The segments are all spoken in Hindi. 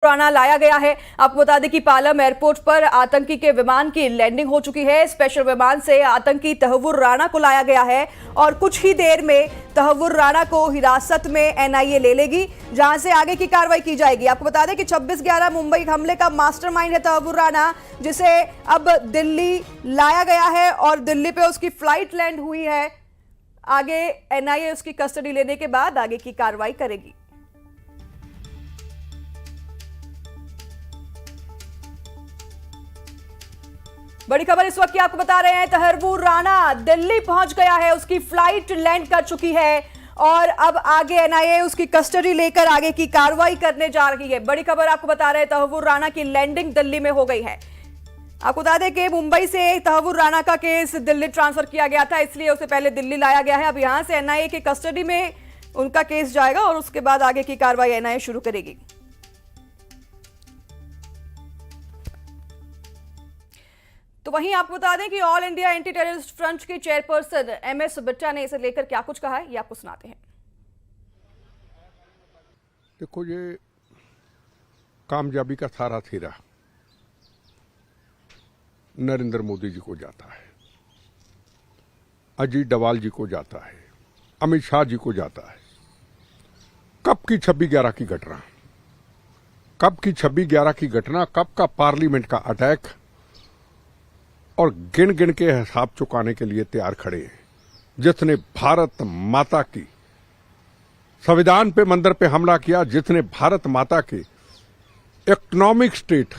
राणा लाया गया है। आपको बता दें कि पालम एयरपोर्ट पर आतंकी के विमान की लैंडिंग हो चुकी है। स्पेशल विमान से आतंकी तहव्वुर राणा को लाया गया है और कुछ ही देर में तहव्वुर राणा को हिरासत में एनआईए ले लेगी, जहां से आगे की कार्रवाई की जाएगी। आपको बता दें कि 26/11 मुंबई हमले का मास्टरमाइंड है तहव्वुर राणा, जिसे अब दिल्ली लाया गया है और दिल्ली पे उसकी फ्लाइट लैंड हुई है। आगे एनआईए उसकी कस्टडी लेने के बाद आगे की कार्रवाई करेगी। बड़ी खबर इस वक्त की आपको बता रहे हैं, तहव्वुर राणा दिल्ली पहुंच गया है, उसकी फ्लाइट लैंड कर चुकी है और अब आगे एनआईए उसकी कस्टडी लेकर आगे की कार्रवाई करने जा रही है। बड़ी खबर आपको बता रहे हैं, तहव्वुर राणा की लैंडिंग दिल्ली में हो गई है। आपको बता दें कि मुंबई से तहव्वुर राणा का केस दिल्ली ट्रांसफर किया गया था, इसलिए उसे पहले दिल्ली लाया गया है। अब यहां से एनआईए की कस्टडी में उनका केस जाएगा और उसके बाद आगे की कार्रवाई एनआईए शुरू करेगी। तो वहीं आपको बता दें कि all India anti terrorist front की चेयरपर्सन एमएस बिट्टा ने इसे लेकर क्या कुछ कहा है, ये आपको सुनाते हैं। देखो, ये कामयाबी का सारा फेरा नरेंद्र मोदी जी को जाता है, अजीत डवाल जी को जाता है, अमित शाह जी को जाता है। कब की 26/11 की घटना, कब की 26/11 की घटना, कब का पार्लियामेंट का अटैक, और गिन गिन के हिसाब चुकाने के लिए तैयार खड़े हैं। जिसने भारत माता की संविधान पे, मंदिर पे हमला किया, जिसने भारत माता के इकोनॉमिक स्टेट,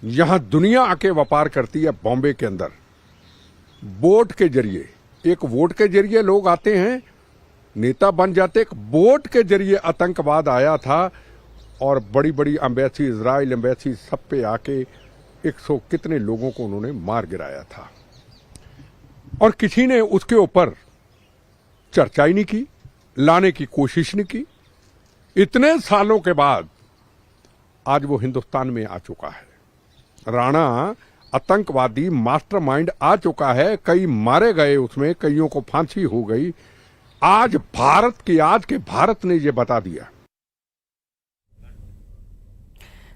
यहां दुनिया आके व्यापार करती है बॉम्बे के अंदर, वोट के जरिए, एक वोट के जरिए लोग आते हैं, नेता बन जाते, एक वोट के जरिए आतंकवाद आया था और बड़ी बड़ी एम्बेसी, इजराइल एम्बेसी, सब पे आके 100 कितने लोगों को उन्होंने मार गिराया था और किसी ने उसके ऊपर चर्चा ही नहीं की, लाने की कोशिश नहीं की। इतने सालों के बाद आज वो हिंदुस्तान में आ चुका है। राणा आतंकवादी मास्टरमाइंड आ चुका है, कई मारे गए उसमें, कईयों को फांसी हो गई। आज भारत ने ये बता दिया।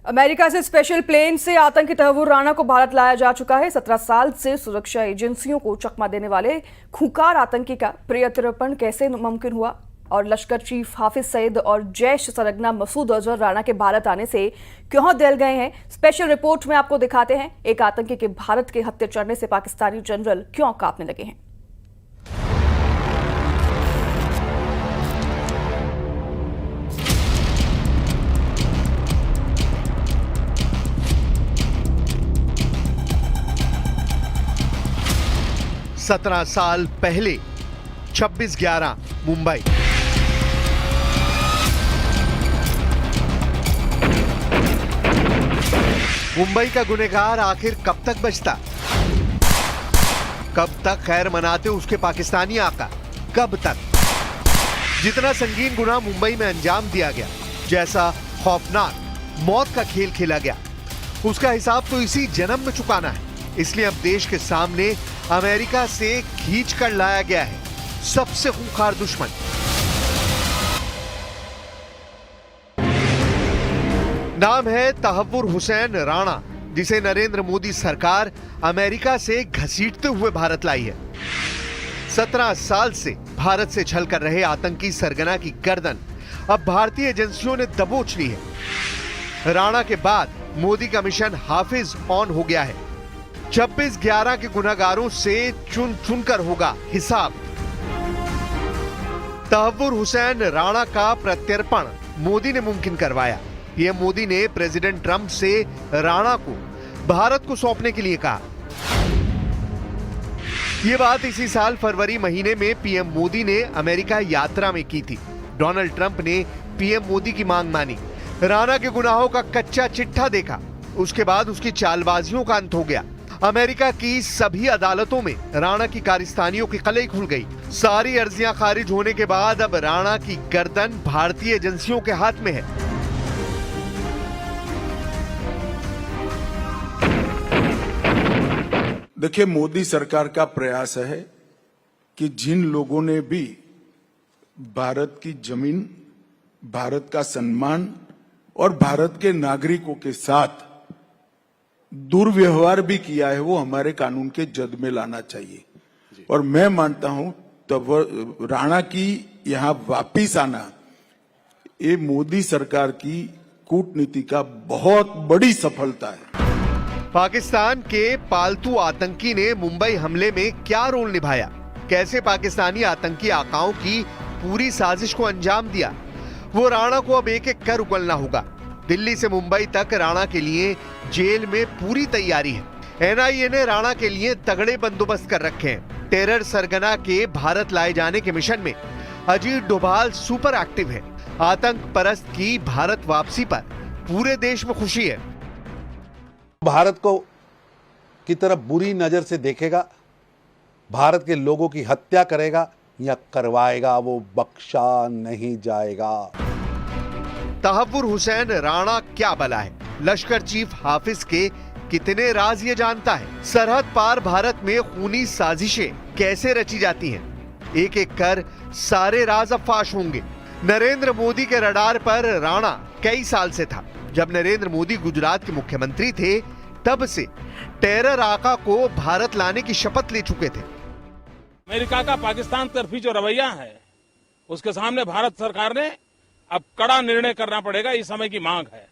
अमेरिका से स्पेशल प्लेन से आतंकी तहव्वुर राणा को भारत लाया जा चुका है। 17 साल से सुरक्षा एजेंसियों को चकमा देने वाले खूंखार आतंकी का प्रत्यर्पण कैसे मुमकिन हुआ और लश्कर चीफ हाफिज सईद और जैश सरगना मसूद अजहर राणा के भारत आने से क्यों दिल गए हैं, स्पेशल रिपोर्ट में आपको दिखाते हैं। एक आतंकी के भारत के हत्थे चढ़ने से पाकिस्तानी जनरल क्यों कांपने लगे हैं। सत्रह साल पहले 26/11 मुंबई। मुंबई का गुनहगार आखिर कब तक बचता, कब तक खैर मनाते उसके पाकिस्तानी आका, कब तक? जितना संगीन गुनाह मुंबई में अंजाम दिया गया, जैसा खौफनाक मौत का खेल खेला गया, उसका हिसाब तो इसी जन्म में चुकाना है। इसलिए अब देश के सामने अमेरिका से खींच कर लाया गया है सबसे खूंखार दुश्मन। नाम है तहव्वुर हुसैन राणा, जिसे नरेंद्र मोदी सरकार अमेरिका से घसीटते हुए भारत लाई है। 17 साल से भारत से छल कर रहे आतंकी सरगना की गर्दन अब भारतीय एजेंसियों ने दबोच ली है। राणा के बाद मोदी का मिशन हाफिज ऑन हो गया है। 26/11 के गुनहगारों से चुन चुनकर होगा हिसाब। तहव्वुर हुसैन राणा का प्रत्यर्पण मोदी ने मुमकिन करवाया। पीएम मोदी ने प्रेसिडेंट ट्रंप से राणा को भारत को सौंपने के लिए कहा। यह बात इसी साल फरवरी महीने में पीएम मोदी ने अमेरिका यात्रा में की थी। डोनाल्ड ट्रंप ने पीएम मोदी की मांग मानी, राणा के गुनाहों का कच्चा चिट्ठा देखा। उसके बाद उसकी चालबाजियों का अंत हो गया। अमेरिका की सभी अदालतों में राणा की कारस्तानियों की कलई खुल गई। सारी अर्जियां खारिज होने के बाद अब राणा की गर्दन भारतीय एजेंसियों के हाथ में है। देखिए, मोदी सरकार का प्रयास है कि जिन लोगों ने भी भारत की जमीन, भारत का सम्मान, और भारत के नागरिकों के साथ दुर्व्यवहार भी किया है, वो हमारे कानून के जद में लाना चाहिए। और मैं मानता हूं तब राणा की यहां वापिस आना ये मोदी सरकार की कूटनीति का बहुत बड़ी सफलता है। पाकिस्तान के पालतू आतंकी ने मुंबई हमले में क्या रोल निभाया, कैसे पाकिस्तानी आतंकी आकाओं की पूरी साजिश को अंजाम दिया, वो राणा को अब एक एक कर उगलना होगा। दिल्ली से मुंबई तक राणा के लिए जेल में पूरी तैयारी है। एनआईए ने राणा के लिए तगड़े बंदोबस्त कर रखे हैं। टेरर सरगना के भारत लाए जाने के मिशन में अजीत डोभाल सुपर एक्टिव है। आतंक परस्त की भारत वापसी पर पूरे देश में खुशी है। भारत को की तरफ बुरी नजर से देखेगा, भारत के लोगों की हत्या करेगा या करवाएगा, वो बख्शा नहीं जाएगा। तहव्वुर हुसैन राणा क्या बला है, लश्कर चीफ हाफिज के कितने राज ये जानता है। सरहद पार भारत में खूनी साजिशें कैसे रची जाती हैं, एक एक कर सारे राज अब फाश होंगे। नरेंद्र मोदी के रडार पर राणा कई साल से था। जब नरेंद्र मोदी गुजरात के मुख्यमंत्री थे तब से टेरर आका को भारत लाने की शपथ ले चुके थे। अमेरिका का पाकिस्तान तरफी जो रवैया है उसके सामने भारत सरकार ने अब कड़ा निर्णय करना पड़ेगा, इस समय की मांग है।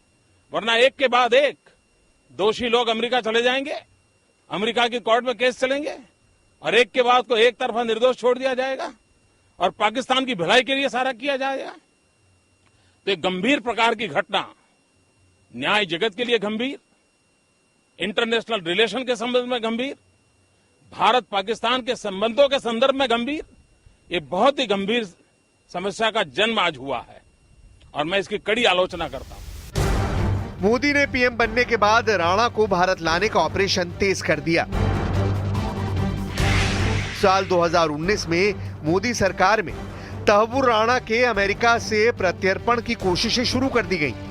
वरना एक के बाद एक दोषी लोग अमेरिका चले जाएंगे, अमेरिका की कोर्ट में केस चलेंगे और एक के बाद को एक तरफा निर्दोष छोड़ दिया जाएगा और पाकिस्तान की भलाई के लिए सारा किया जाएगा। तो एक गंभीर प्रकार की घटना, न्याय जगत के लिए गंभीर, इंटरनेशनल रिलेशन के संबंध में गंभीर, भारत पाकिस्तान के संबंधों के संदर्भ में गंभीर, ये बहुत ही गंभीर समस्या का जन्म आज हुआ है और मैं इसकी कड़ी आलोचना करता हूं। मोदी ने पीएम बनने के बाद राणा को भारत लाने का ऑपरेशन तेज कर दिया। साल 2019 में मोदी सरकार में तहव्वुर राणा के अमेरिका से प्रत्यर्पण की कोशिशें शुरू कर दी गईं।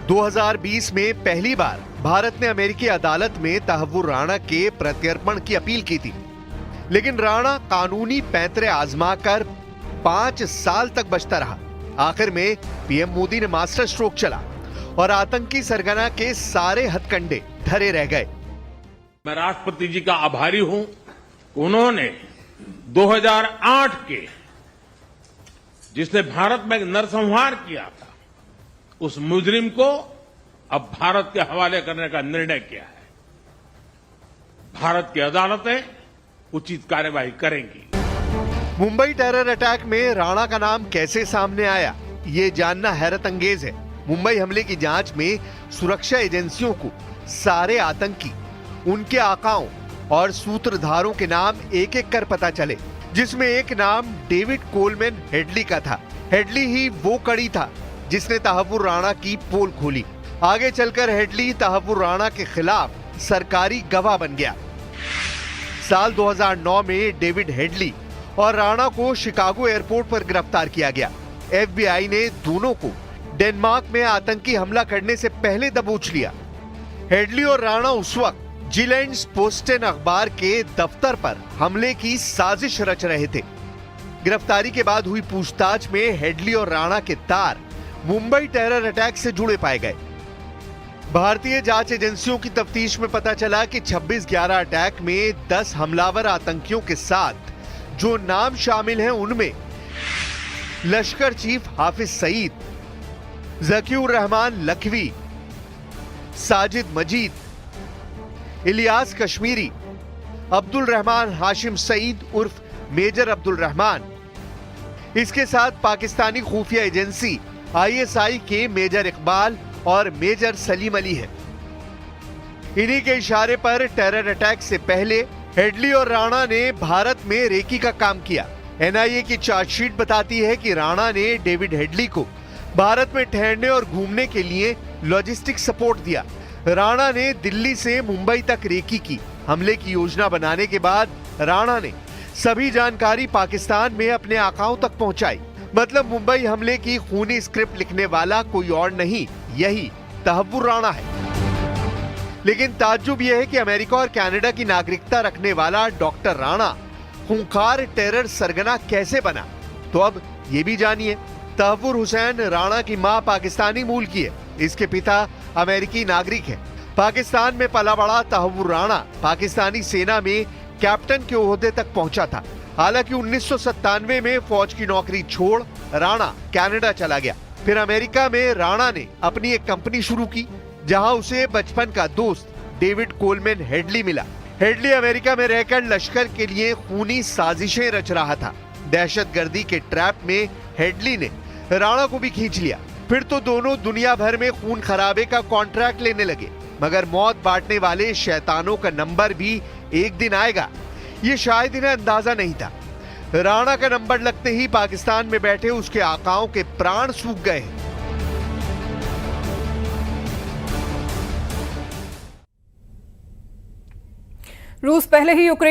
2020 में पहली बार भारत ने अमेरिकी अदालत में तहव्वुर राणा के प्रत्यर्पण की अपील की थी, लेकिन राणा कानूनी पैंतरे आजमाकर 5 साल तक बचता रहा। आखिर में पीएम मोदी ने मास्टर स्ट्रोक चला और आतंकी सरगना के सारे हथकंडे धरे रह गए। मैं राष्ट्रपति जी का आभारी हूं, उन्होंने 2008 के जिसने भारत में नरसंहार किया था उस मुजरिम को अब भारत के हवाले करने का निर्णय किया है। भारत की अदालतें उचित कार्यवाही करेंगी। मुंबई टेरर अटैक में राणा का नाम कैसे सामने आया, ये जानना हैरत अंगेज है। मुंबई हमले की जांच में सुरक्षा एजेंसियों को सारे आतंकी, उनके आकाओं और सूत्रधारों के नाम एक एक कर पता चले, जिसमें एक नाम डेविड कोलमैन हेडली का था। हेडली ही वो कड़ी था जिसने तहव्वुर राणा की पोल खोली। आगे चलकर हेडली तहव्वुर राणा के खिलाफ सरकारी गवाह बन गया। साल 2009 में डेविड हेडली और राणा को शिकागो एयरपोर्ट पर गिरफ्तार किया गया। एफबीआई ने दोनों को डेनमार्क में आतंकी हमला करने से पहले दबोच लिया। हेडली और राणा उस वक्त जिलेंड्स-पोस्टेन अखबार के दफ्तर पर हमले की साजिश रच रहे थे। गिरफ्तारी के बाद हुई पूछताछ में हेडली और राणा के तार मुंबई टेरर अटैक से जुड़े पाए गए। भारतीय जांच एजेंसियों की तफ्तीश में पता चला कि 26/11 अटैक में 10 हमलावर आतंकियों के साथ जो नाम शामिल हैं उनमें लश्कर चीफ हाफिज सईद, जकीउर रहमान लखवी, साजिद मजीद, इलियास कश्मीरी, अब्दुल रहमान हाशिम सईद उर्फ मेजर अब्दुल रहमान, इसके साथ पाकिस्तानी खुफिया एजेंसी आईएसआई के मेजर इकबाल और मेजर सलीम अली है। इन्हीं के इशारे पर टेरर अटैक से पहले हेडली और राणा ने भारत में रेकी का काम किया। एनआईए की चार्जशीट बताती है कि राणा ने डेविड हेडली को भारत में ठहरने और घूमने के लिए लॉजिस्टिक सपोर्ट दिया। राणा ने दिल्ली से मुंबई तक रेकी की। हमले की योजना बनाने के बाद राणा ने सभी जानकारी पाकिस्तान में अपने आकाओं तक पहुंचाई। मतलब मुंबई हमले की खूनी स्क्रिप्ट लिखने वाला कोई और नहीं, यही तहव्वुर राणा है। लेकिन ताज्जुब यह है कि अमेरिका और कनाडा की नागरिकता रखने वाला डॉक्टर राणा खूंखार टेरर सरगना कैसे बना। तो अब ये भी जानिए, तहव्वुर हुसैन राणा की मां पाकिस्तानी मूल की है, इसके पिता अमेरिकी नागरिक हैं। पाकिस्तान में पला बड़ा तहव्वुर राणा पाकिस्तानी सेना में कैप्टन के ओहदे तक पहुंचा था। हालांकि 1997 में फौज की नौकरी छोड़ राणा कनाडा चला गया। फिर अमेरिका में राणा ने अपनी एक कंपनी शुरू की, जहां उसे बचपन का दोस्त डेविड कोलमैन हेडली मिला। हेडली अमेरिका में रहकर लश्कर के लिए खूनी साजिशें रच रहा था। दहशतगर्दी के ट्रैप में हेडली ने राणा को भी खींच लिया। फिर तो दोनों दुनिया भर में खून खराबे का कॉन्ट्रैक्ट लेने लगे। मगर मौत बांटने वाले शैतानों का नंबर भी एक दिन आएगा, ये शायद इन्हें अंदाजा नहीं था। राणा का नंबर लगते ही पाकिस्तान में बैठे उसके आकाओं के प्राण सूख गए। रूस पहले ही यूक्रेन